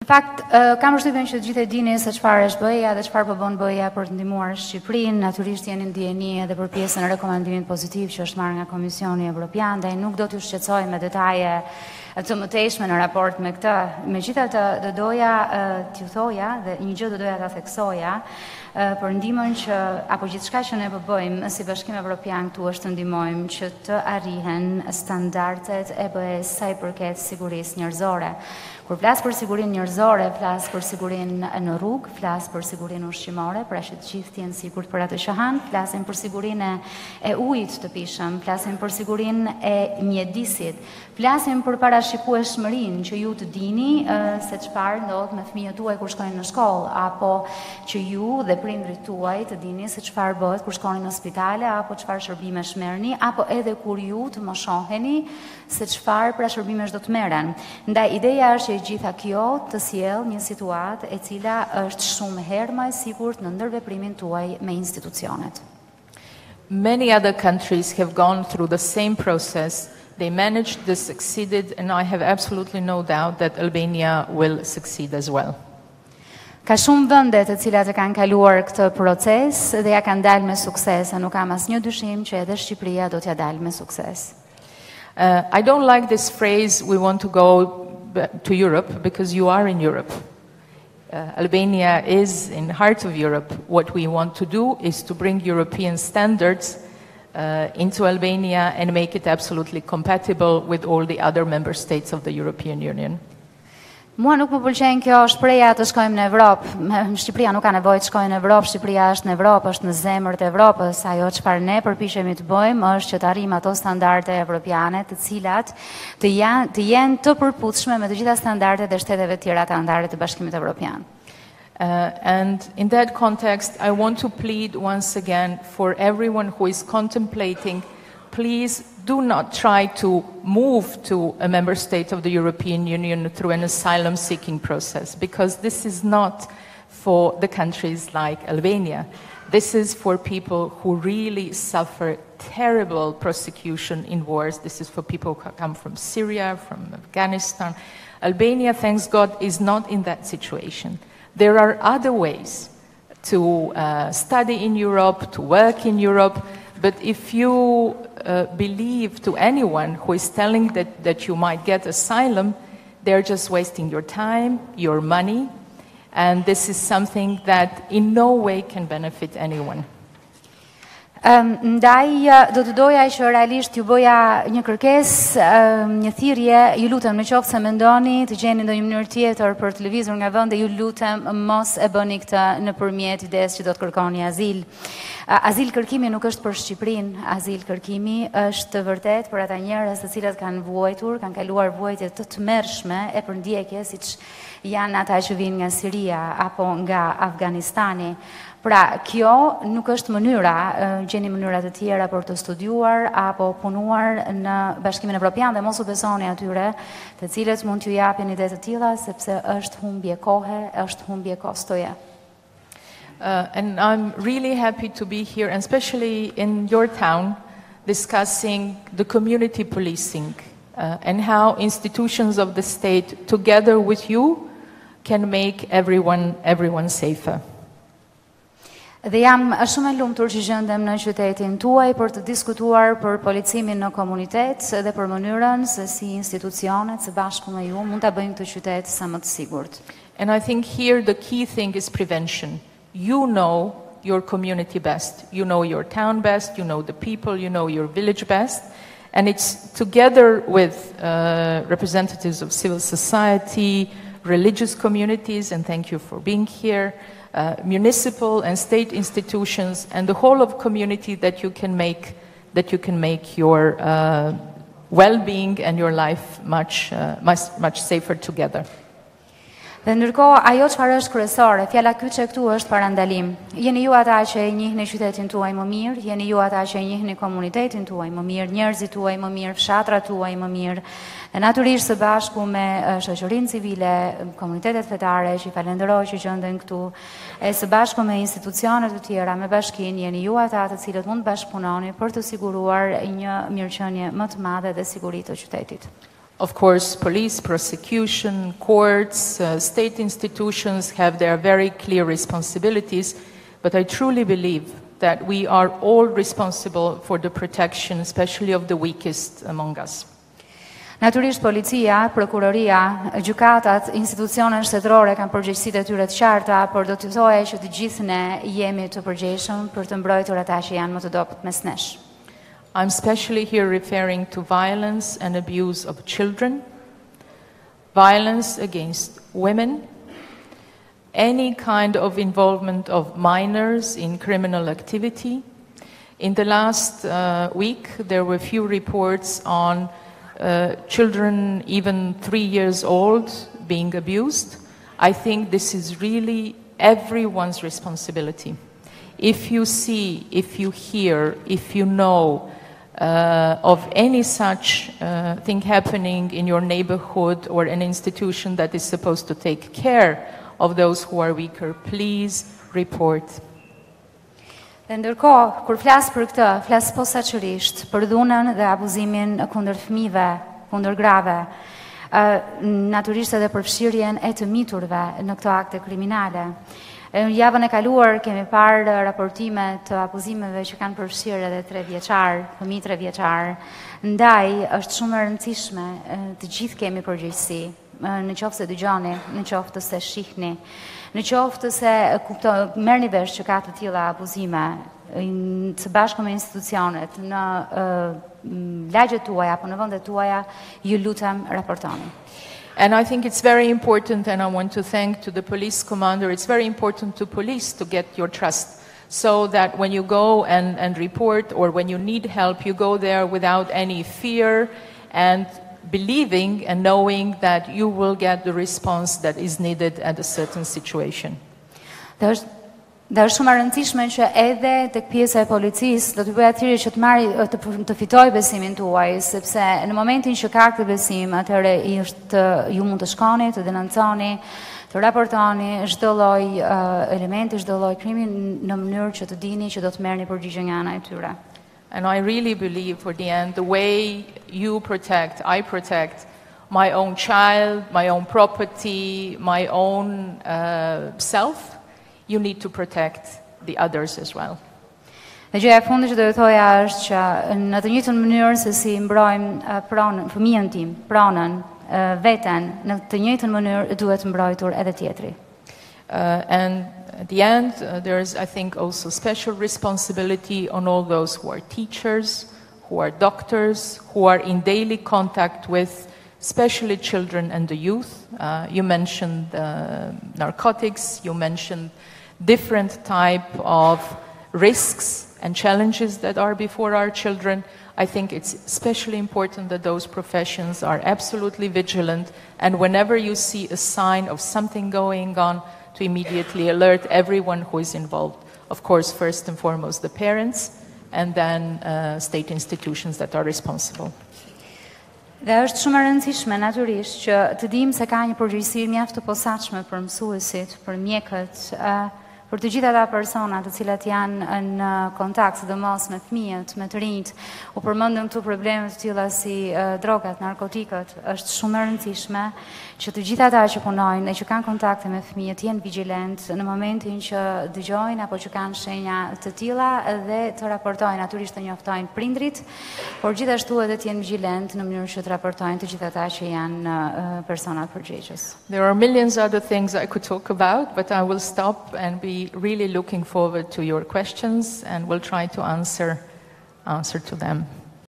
fakt, kam përshtypjen që gjithë e dini se çfarë është BE-ja dhe çfarë po bën BE-ja për të ndihmuar Shqipërinë. Natyrisht jeni ndjeni edhe për pjesën e rekomandimit pozitiv që është marrë nga Komisioni Evropian, dhe nuk do t'ju shqetësoj me detaje të mëtejshme në raport me këtë. Megjithatë, do doja t'ju thoja dhe një gjë do doja ta theksoja për ndihmën që apo gjithçka që ne po bëjmë si Bashkim Evropian këtu është të ndihmojmë që të arrihen standardet e BE-s sa i përket sigurisë njerëzore. Kur flas për sigurinë njerëzore, flas për sigurinë në rrugë, flas për sigurinë ushqimore, pra që të gjithë të jenë sigurt për atë që han, flasim për sigurinë e ujit të pishëm, flasim për sigurinë e mjedisit, flasim për parashikueshmërinë që ju të dini se çfarë ndodh me fëmijët tuaj kur shkojnë në shkollë, apo që ju dhe prindrit tuaj të dini se çfarë bëhet kur shkoni në spitale, apo çfarë shërbimesh merrni, apo edhe kur ju të moshoheni se çfarë pra shërbimesh do të merren. Ndaj ideja është që gjitha kjo të sjell një situatë e cila është shumë herë më e sigurt në ndërveprimin tuaj me institucionet. Many other countries have gone through the same process. They managed, they succeeded, and I have absolutely no doubt that Albania will succeed as well. Ka shumë vende të cilat e kanë kaluar këtë proces dhe ja kanë dalë me sukses, nuk kam asnjë dyshim që edhe Shqipëria do t'ja dalë me sukses. I don't like this phrase, we want to go to Europe, because you are in Europe. Albania is in the heart of Europe. What we want to do is to bring European standards into Albania and make it absolutely compatible with all the other member states of the European Union. Mua nuk më pëlqen kjo shpreha të shkojmë në Evropë. Shqipëria nuk ka nevojë të shkojë në Evropë, Shqipëria është në Evropë, është në zemër të Evropës. Ajo çfarë ne përpiqemi të bëjmë është që të arrijmë ato standarde evropiane, të cilat të jenë të përputhshme me të gjitha standardet e shteteve tjera të anëtare të Bashkimit Evropian. And in that context, I want to plead once again for everyone who is contemplating, please do not try to move to a member state of the European Union through an asylum-seeking process, because this is not for the countries like Albania. This is for people who really suffer terrible persecution in wars. This is for people who come from Syria, from Afghanistan. Albania, thanks God, is not in that situation. There are other ways to study in Europe, to work in Europe, but if you believe to anyone who is telling that you might get asylum, they're just wasting your time, your money, and this is something that in no way can benefit anyone. Ndaj do të doja që realisht ju bëja një kërkesë, një thirrje, ju lutem nëse se mendoni të gjeni ndonjë mënyrë tjetër për të lëvizur nga vendi, ju lutem mos e bëni këtë nëpërmjet idesë që do të kërkoni azil. Azil kërkimi nuk është për Shqipërinë, azil kërkimi është vërtet për ata njerëz të cilët kanë vuajtur, kanë kaluar vuajtje të tmerrshme e përndjekje, siç janë ata që vinë nga Siria apo nga Afganistani. Pra, kjo nuk është mënyra, gjeni mënyra të tjera për të studiuar apo punuar në Bashkimin Evropian dhe mos u besoni atyre të cilët mund t'ju japin ide të tilla, sepse është humbje kohe, është humbje kostoje. And I'm really happy to be here, and especially in your town, discussing the community policing and how institutions of the state, together with you, can make everyone safer. Dhe jam shumë e lumtur që gjendem në qytetin tuaj për të diskutuar për policimin në komunitet dhe për mënyrën se si institucionet së bashku me ju mund ta bëjnë këtë qytet sa më të sigurt. And I think here the key thing is prevention. You know your community best, you know your town best, you know the people, you know your village best, and it's together with representatives of civil society, religious communities, and thank you for being here, municipal and state institutions, and the whole of community that you can make your well-being and your life much safer together. Dhe ndërkohë, ajo çfarë është kryesore, fjala kyçe këtu është parandalim. Jeni ju ata që e njihni qytetin tuaj më mirë, jeni ju ata që e njihni komunitetin tuaj më mirë, njerëzit tuaj më mirë, fshatrat tuaj më mirë. Dhe natyrisht së bashku me shoqërinë civile, komunitetet fetare që i falenderoj që gjenden këtu, e së bashku me institucionet të tjera, me bashkinë, jeni ju ata të cilët mund të bashkëpunoni për të siguruar një mirëqenie më të madhe dhe siguri të qytetit. Of course, police, prosecution, courts, state institutions have their very clear responsibilities, but I truly believe that we are all responsible for the protection, especially of the weakest among us. Natyrisht policia, prokuroria, gjykatat, institucionet shtetërore kanë përgjegjësitë e tyre të qarta, por do të thoja që të gjithë ne jemi të përgjegjshëm për të mbrojtur ata që janë më të dobët mes nesh. I'm especially here referring to violence and abuse of children, violence against women, any kind of involvement of minors in criminal activity. In the last week, there were few reports on children even 3 years old being abused. I think this is really everyone's responsibility. If you see, if you hear, if you know of any such thing happening in your neighborhood or an institution that is supposed to take care of those who are weaker, please report. Dhe ndërkohë, kur flas për këtë, flas posaçërisht për dhunën dhe abuzimin kundër fëmijëve, kundër grave, natyrisht edhe për fshirjen e të miturve në këto akte kriminale. Javën e kaluar kemi parë raportime të abuzimeve që kanë përfshirë edhe 3 vjeçar, fëmijë 3 vjeçar. Ndaj është shumë e rëndësishme të gjithë kemi përgjegjësi, në qoftë se dëgjoni, në qoftë se shihni, në qoftë se merrni vesh që ka të tilla abuzime, së bashku me institucionet, në lagjet tuaja apo në vendet tuaja, ju lutem raportoni. And I think it's very important, and I want to thank to the police commander, it's very important to police to get your trust, so that when you go and report, or when you need help, you go there without any fear and believing and knowing that you will get the response that is needed at a certain situation. Dhe është shumë e rëndësishme që edhe tek pjesa e policisë do të bëjë thirrje që të fitojë besimin tuaj, sepse në momentin që ka këtë besim, atëherë ju mund të shkoni, të denonconi, të raportoni çdo lloj elementi, çdo lloj krimi në mënyrë që të dini që do të merrni përgjigje nga ana e tyre. And I really believe, for the end, the way you protect, I protect my own child, my own property, my own self, you need to protect the others as well. Dhe gjëja e fundit që do të thoja është që në të njëjtën mënyrë se si mbrojmë pronën, fëmijën tim, pronën, veten, në të njëjtën mënyrë duhet mbrojtur edhe tjetri. And at the end, there is, I think, also special responsibility on all those who are teachers, who are doctors, who are in daily contact with especially children and the youth. You mentioned narcotics, you mentioned different type of risks and challenges that are before our children. I think it's especially important that those professions are absolutely vigilant, and whenever you see a sign of something going on, to immediately alert everyone who is involved. Of course, first and foremost the parents, and then state institutions that are responsible. Dhe është shumë e rëndësishme natyrisht që të dimë se ka një përgjegjësi mjaft të posaçme për mësuesit, për mjekët, për të gjitha ata persona të cilat janë në kontakt sidomos me fëmijët, me të rinjt. U përmendëm këtu probleme të tilla si drogat, narkotikët. Është shumë e rëndësishme që të gjitha ata që punojnë e që kanë kontakte me fëmijët jenë vigjilent në momentin që dëgjojnë apo që kanë shenja të tilla dhe të raportojnë, natyrisht të njoftojnë prindrit, por gjithashtu edhe të jenë vigjilent në mënyrë që të raportojnë të gjitha ata që janë persona përgjegjës. There are millions other things I could talk about, but I will stop and be really looking forward to your questions, and we'll try to answer to them.